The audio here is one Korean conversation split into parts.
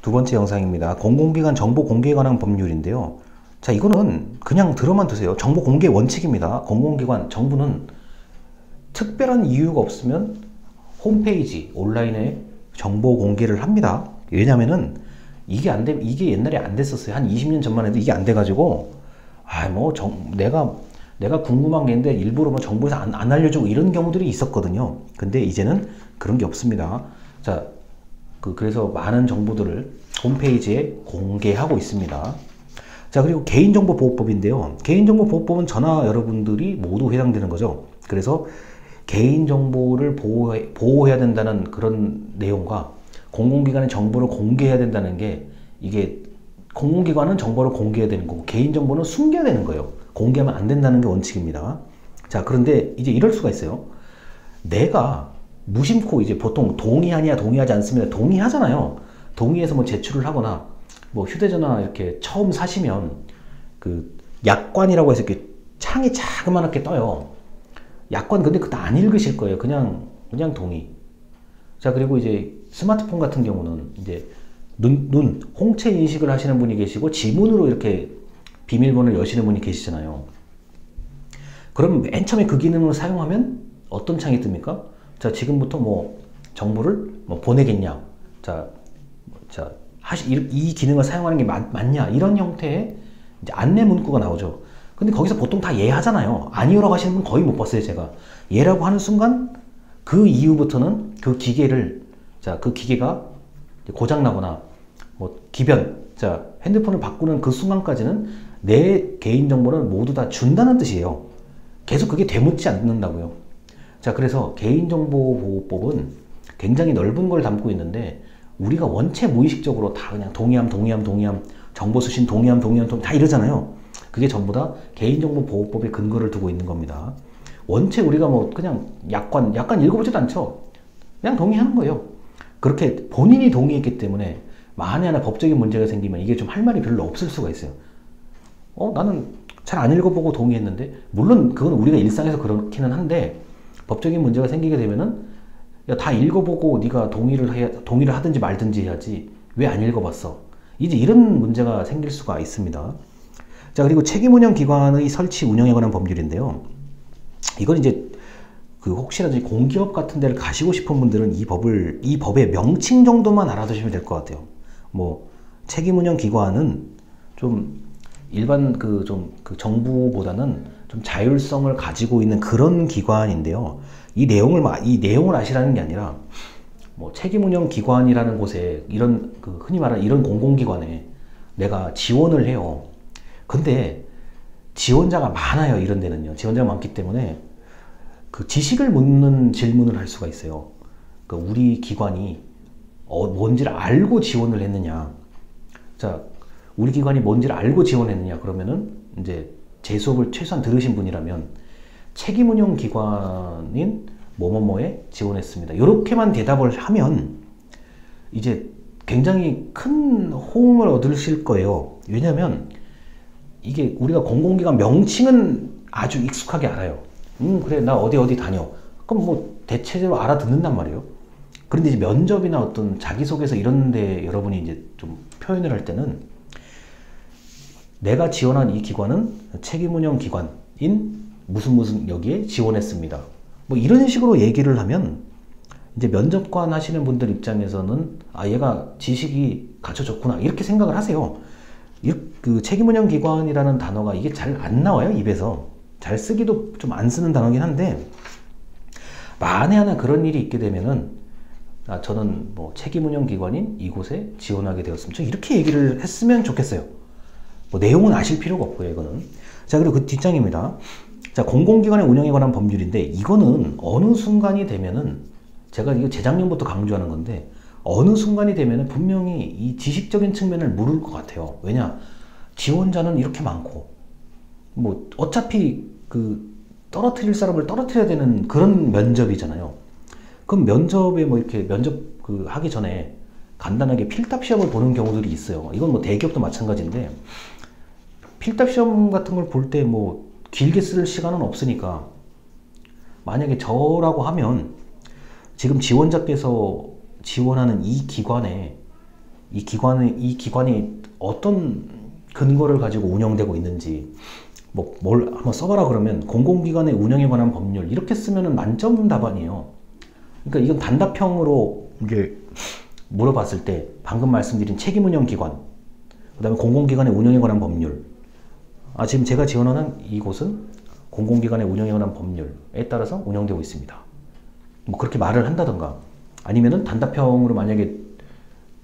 두 번째 영상입니다. 공공기관 정보 공개에 관한 법률인데요. 자, 이거는 그냥 들어만 두세요. 정보 공개 원칙입니다. 공공기관, 정부는 특별한 이유가 없으면 홈페이지, 온라인에 정보 공개를 합니다. 왜냐면은 이게 옛날에 안 됐었어요. 한 20년 전만 해도 이게 안 돼가지고, 내가 궁금한 게 있는데 일부러 뭐 정부에서 안 알려주고 이런 경우들이 있었거든요. 근데 이제는 그런 게 없습니다. 자, 그래서 많은 정보들을 홈페이지에 공개하고 있습니다. 자, 그리고 개인정보보호법인데요. 개인정보보호법은 저나 여러분들이 모두 해당되는 거죠. 그래서 개인정보를 보호해야 된다는 그런 내용과 공공기관의 정보를 공개해야 된다는 게, 이게 공공기관은 정보를 공개해야 되는 거고 개인정보는 숨겨야 되는 거예요. 공개하면 안 된다는 게 원칙입니다. 자, 그런데 이제 이럴 수가 있어요. 내가 무심코 이제 보통 동의하냐 동의하지 않습니다. 동의하잖아요. 동의해서 뭐 제출을 하거나 뭐 휴대전화 이렇게 처음 사시면 그 약관이라고 해서 이렇게 창이 자그맣게 떠요. 약관 근데 그거 안 읽으실 거예요. 그냥 동의. 자, 그리고 이제 스마트폰 같은 경우는 이제 홍채 인식을 하시는 분이 계시고 지문으로 이렇게 비밀번호를 여시는 분이 계시잖아요. 그럼 맨 처음에 그 기능을 사용하면 어떤 창이 뜹니까? 자, 지금부터 뭐 정보를 뭐 보내겠냐? 이 기능을 사용하는 게 맞냐? 이런 형태의 이제 안내 문구가 나오죠. 근데 거기서 보통 다 예 하잖아요. 아니요라고 하시는 분 거의 못 봤어요, 제가. 예라고 하는 순간 그 이후부터는 그 기계가 고장나거나 뭐 기변, 핸드폰을 바꾸는 그 순간까지는 내 개인정보를 모두 다 준다는 뜻이에요. 계속 그게 되묻지 않는다고요. 자, 그래서 개인정보보호법은 굉장히 넓은 걸 담고 있는데 우리가 원체 무의식적으로 다 그냥 동의함, 정보 수신 동의함 다 이러잖아요. 그게 전부 다 개인정보보호법에 근거를 두고 있는 겁니다. 원체 우리가 뭐 그냥 약관 읽어보지도 않죠. 그냥 동의하는 거예요. 그렇게 본인이 동의했기 때문에 만에 하나 법적인 문제가 생기면 이게 좀 할 말이 별로 없을 수가 있어요. 나는 잘 안 읽어보고 동의했는데, 물론 그건 우리가 일상에서 그렇기는 한데 법적인 문제가 생기게 되면은 야, 다 읽어보고 네가 동의를 하든지 말든지 해야지 왜 안 읽어봤어? 이제 이런 문제가 생길 수가 있습니다. 자, 그리고 책임운영 기관의 설치 운영에 관한 법률인데요. 이건 이제 혹시라도 공기업 같은 데를 가시고 싶은 분들은 이 법의 명칭 정도만 알아두시면 될 것 같아요. 뭐 책임운영 기관은 좀 일반 정부보다는 좀 자율성을 가지고 있는 그런 기관인데요. 이 내용을 아시라는 게 아니라 뭐 책임운영 기관이라는 곳에 이런 흔히 말하는 이런 공공기관에 내가 지원을 해요. 근데 지원자가 많아요. 이런 데는요. 지원자가 많기 때문에 그 지식을 묻는 질문을 할 수가 있어요. 우리 기관이 뭔지를 알고 지원을 했느냐. 자, 우리 기관이 뭔지를 알고 지원했느냐. 그러면은 이제 제 수업을 최소한 들으신 분이라면 책임운영 기관인 뭐뭐뭐에 지원했습니다. 이렇게만 대답을 하면 이제 굉장히 큰 호응을 얻으실 거예요. 왜냐면 이게 우리가 공공기관 명칭은 아주 익숙하게 알아요. 그래, 나 어디 다녀. 그럼 뭐 대체적으로 알아듣는단 말이에요. 그런데 이제 면접이나 어떤 자기소개서 이런데 여러분이 이제 좀 표현을 할 때는 내가 지원한 이 기관은 책임운영 기관인 무슨 여기에 지원했습니다. 뭐 이런 식으로 얘기를 하면 이제 면접관 하시는 분들 입장에서는 얘가 지식이 갖춰졌구나 이렇게 생각을 하세요. 그 책임운영 기관이라는 단어가 이게 잘 안 나와요, 입에서. 잘 쓰기도 좀 안 쓰는 단어긴 한데, 만에 하나 그런 일이 있게 되면은 저는 뭐 책임운영 기관인 이곳에 지원하게 되었습니다. 이렇게 얘기를 했으면 좋겠어요. 뭐 내용은 아실 필요가 없고요, 이거는. 자, 그리고 그 뒷장입니다. 자, 공공기관의 운영에 관한 법률인데 이거는 어느 순간이 되면은, 제가 이거 재작년부터 강조하는 건데 어느 순간이 되면은 분명히 이 지식적인 측면을 물을 것 같아요. 왜냐, 지원자는 이렇게 많고 뭐 어차피 떨어뜨릴 사람을 떨어뜨려야 되는 그런 면접이잖아요. 그럼 면접에 뭐 이렇게 면접 하기 전에 간단하게 필답 시험을 보는 경우들이 있어요. 이건 뭐 대기업도 마찬가지인데 필답 시험 같은 걸 볼 때 뭐 길게 쓸 시간은 없으니까 만약에 저라고 하면 지금 지원자께서 지원하는 이 기관에 이 기관이 어떤 근거를 가지고 운영되고 있는지, 뭐 뭘 한번 써봐라 그러면 공공기관의 운영에 관한 법률 이렇게 쓰면은 만점 답안이에요. 그러니까 이건 단답형으로 이제 물어봤을 때 방금 말씀드린 책임운영기관, 그 다음에 공공기관의 운영에 관한 법률, 지금 제가 지원하는 이곳은 공공기관의 운영에 관한 법률에 따라서 운영되고 있습니다. 뭐 그렇게 말을 한다던가, 아니면은 단답형으로 만약에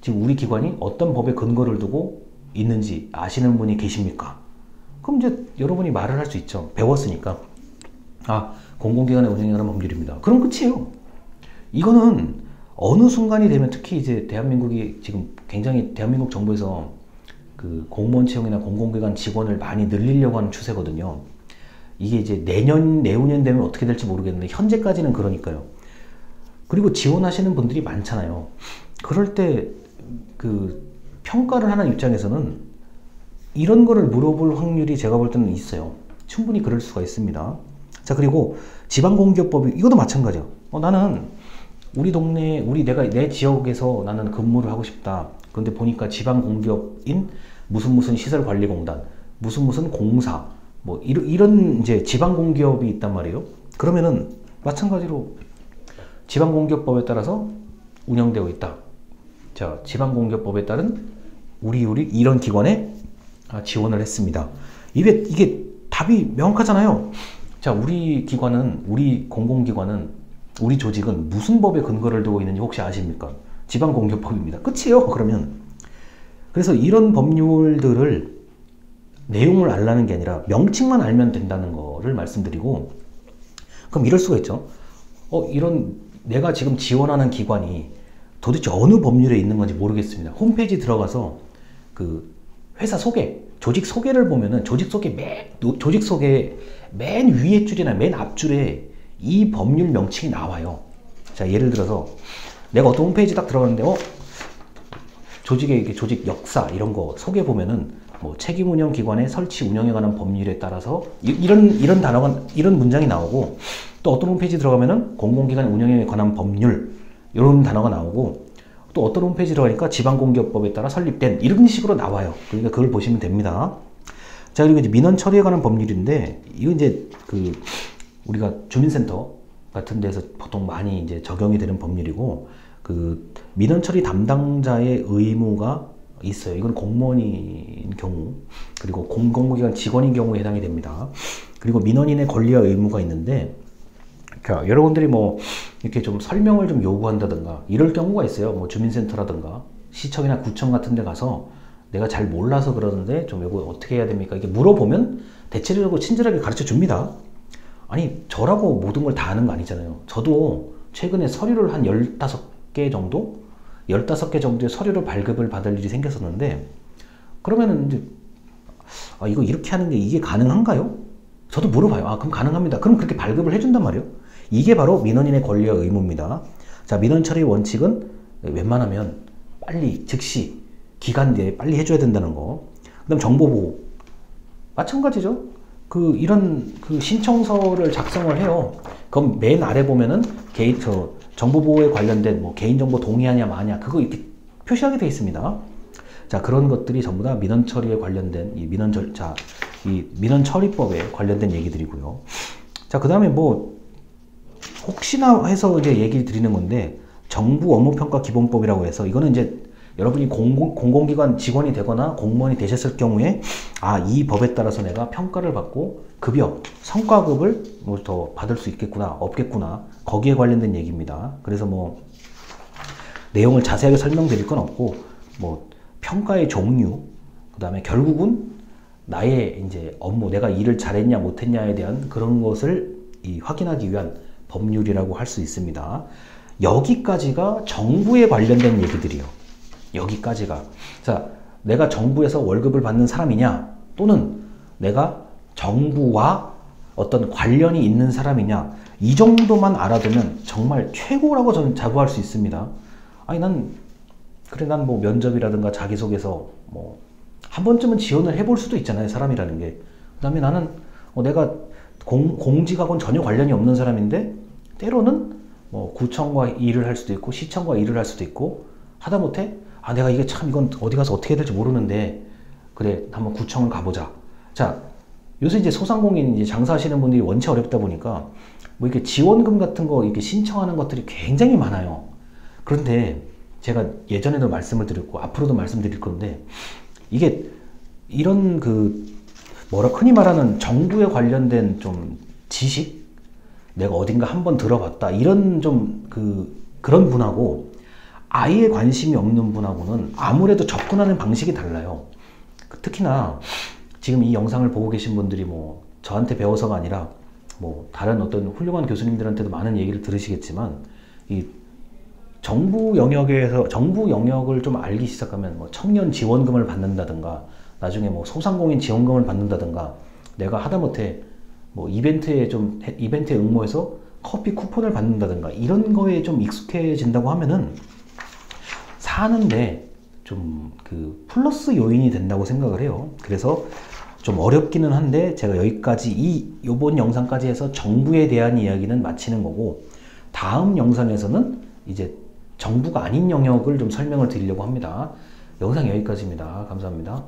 지금 우리 기관이 어떤 법에 근거를 두고 있는지 아시는 분이 계십니까? 그럼 이제 여러분이 말을 할 수 있죠. 배웠으니까. 공공기관의 운영에 관한 법률입니다. 그럼 끝이에요. 이거는 어느 순간이 되면, 특히 이제 대한민국이 지금 굉장히 대한민국 정부에서 그 공무원 채용이나 공공기관 직원을 많이 늘리려고 하는 추세거든요. 이게 이제 내후년 되면 어떻게 될지 모르겠는데 현재까지는 그러니까요. 그리고 지원하시는 분들이 많잖아요. 그럴 때 그 평가를 하는 입장에서는 이런 거를 물어볼 확률이 제가 볼 때는 있어요. 충분히 그럴 수가 있습니다. 자, 그리고 지방공기업법이 이것도 마찬가지야. 나는 우리 동네, 내 지역에서 나는 근무를 하고 싶다. 그런데 보니까 지방공기업인 무슨 시설관리공단, 무슨 공사, 뭐 이런 이제 지방공기업이 있단 말이에요. 그러면은 마찬가지로 지방공기업법에 따라서 운영되고 있다. 자, 지방공기업법에 따른 우리 이런 기관에 지원을 했습니다. 이게 답이 명확하잖아요. 자, 우리 공공기관은, 우리 조직은 무슨 법에 근거를 두고 있는지 혹시 아십니까? 지방공기업법입니다. 끝이에요. 그러면. 그래서 이런 법률들을 내용을 알라는 게 아니라 명칭만 알면 된다는 거를 말씀드리고, 그럼 이럴 수가 있죠. 내가 지금 지원하는 기관이 도대체 어느 법률에 있는 건지 모르겠습니다. 홈페이지 들어가서 그 회사 소개, 조직 소개를 보면은 조직 소개 맨 위에 줄이나 맨 앞줄에 이 법률 명칭이 나와요. 자, 예를 들어서 내가 어떤 홈페이지 딱 들어갔는데 조직 역사 이런 거 소개 보면은 뭐 책임운영 기관의 설치 운영에 관한 법률에 따라서 이런 단어가, 이런 문장이 나오고, 또 어떤 홈페이지 들어가면은 공공기관 운영에 관한 법률 이런 단어가 나오고, 또 어떤 홈페이지 들어가니까 지방공기업법에 따라 설립된 이런 식으로 나와요. 그러니까 그걸 보시면 됩니다. 자, 그리고 이제 민원 처리에 관한 법률인데, 이거 이제 우리가 주민센터 같은 데서 보통 많이 이제 적용이 되는 법률이고, 그 민원 처리 담당자의 의무가 있어요. 이건 공무원인 경우, 그리고 공공기관 직원인 경우에 해당이 됩니다. 그리고 민원인의 권리와 의무가 있는데, 여러분들이 뭐 이렇게 좀 설명을 좀 요구한다든가 이럴 경우가 있어요. 뭐 주민센터라든가 시청이나 구청 같은 데 가서 내가 잘 몰라서 그러는데 좀 이거 어떻게 해야 됩니까? 이렇게 물어보면 대체적으로 친절하게 가르쳐 줍니다. 아니, 저라고 모든 걸 다 아는 거 아니잖아요. 저도 최근에 서류를 한 15개 정도의 서류를 발급을 받을 일이 생겼었는데, 그러면은 이제 이거 이렇게 하는 게 이게 가능한가요? 저도 물어봐요. 그럼 가능합니다. 그럼 그렇게 발급을 해준단 말이에요. 이게 바로 민원인의 권리와 의무입니다. 자, 민원 처리 원칙은 웬만하면 빨리, 즉시, 기간 내에 빨리 해줘야 된다는 거. 그 다음 정보보호. 마찬가지죠. 이런 신청서를 작성을 해요. 그럼 맨 아래 보면은 정보보호에 관련된 뭐 개인정보 동의하냐 마냐 그거 이렇게 표시하게 되어 있습니다. 자, 그런 것들이 전부 다 민원 처리에 관련된 이 민원 처리법에 관련된 얘기들이고요. 자, 그 다음에 뭐 혹시나 해서 이제 얘기 드리는 건데, 정부 업무평가 기본법이라고 해서, 이거는 이제 여러분이 공공기관 직원이 되거나 공무원이 되셨을 경우에 이 법에 따라서 내가 평가를 받고 급여, 성과급을 뭐 더 받을 수 있겠구나 없겠구나, 거기에 관련된 얘기입니다. 그래서 뭐 내용을 자세하게 설명드릴 건 없고, 뭐 평가의 종류, 그 다음에 결국은 나의 이제 업무, 내가 일을 잘했냐 못했냐에 대한 그런 것을 확인하기 위한 법률이라고 할 수 있습니다. 여기까지가 정부에 관련된 얘기들이요. 여기까지가. 자, 내가 정부에서 월급을 받는 사람이냐, 또는 내가 정부와 어떤 관련이 있는 사람이냐, 이 정도만 알아두면 정말 최고라고 저는 자부할 수 있습니다. 난 뭐 면접이라든가 자기소개서 뭐 한 번쯤은 지원을 해볼 수도 있잖아요, 사람이라는 게. 그 다음에 나는 내가 공직하고는 전혀 관련이 없는 사람인데, 때로는 뭐 구청과 일을 할 수도 있고 시청과 일을 할 수도 있고, 하다못해 아, 내가 이게 참 이건 어디 가서 어떻게 해야 될지 모르는데, 그래, 한번 구청을 가보자. 자, 요새 이제 소상공인 이제 장사하시는 분들이 원체 어렵다 보니까 뭐 이렇게 지원금 같은 거 이렇게 신청하는 것들이 굉장히 많아요. 그런데 제가 예전에도 말씀을 드렸고 앞으로도 말씀드릴 건데, 이게 이런 그 뭐라 흔히 말하는 정부에 관련된 좀 지식, 내가 어딘가 한번 들어봤다 이런 좀 그런 분하고 아예 관심이 없는 분하고는 아무래도 접근하는 방식이 달라요. 특히나 지금 이 영상을 보고 계신 분들이 뭐 저한테 배워서가 아니라 뭐 다른 어떤 훌륭한 교수님들한테도 많은 얘기를 들으시겠지만, 이 정부 영역을 좀 알기 시작하면 뭐 청년 지원금을 받는다든가, 나중에 뭐 소상공인 지원금을 받는다든가, 내가 하다못해 뭐 이벤트에 응모해서 커피 쿠폰을 받는다든가 이런 거에 좀 익숙해진다고 하면은 사는데 좀 그 플러스 요인이 된다고 생각을 해요. 그래서 좀 어렵기는 한데 제가 여기까지 요번 영상까지 해서 정부에 대한 이야기는 마치는 거고, 다음 영상에서는 이제 정부가 아닌 영역을 좀 설명을 드리려고 합니다. 영상 여기까지입니다. 감사합니다.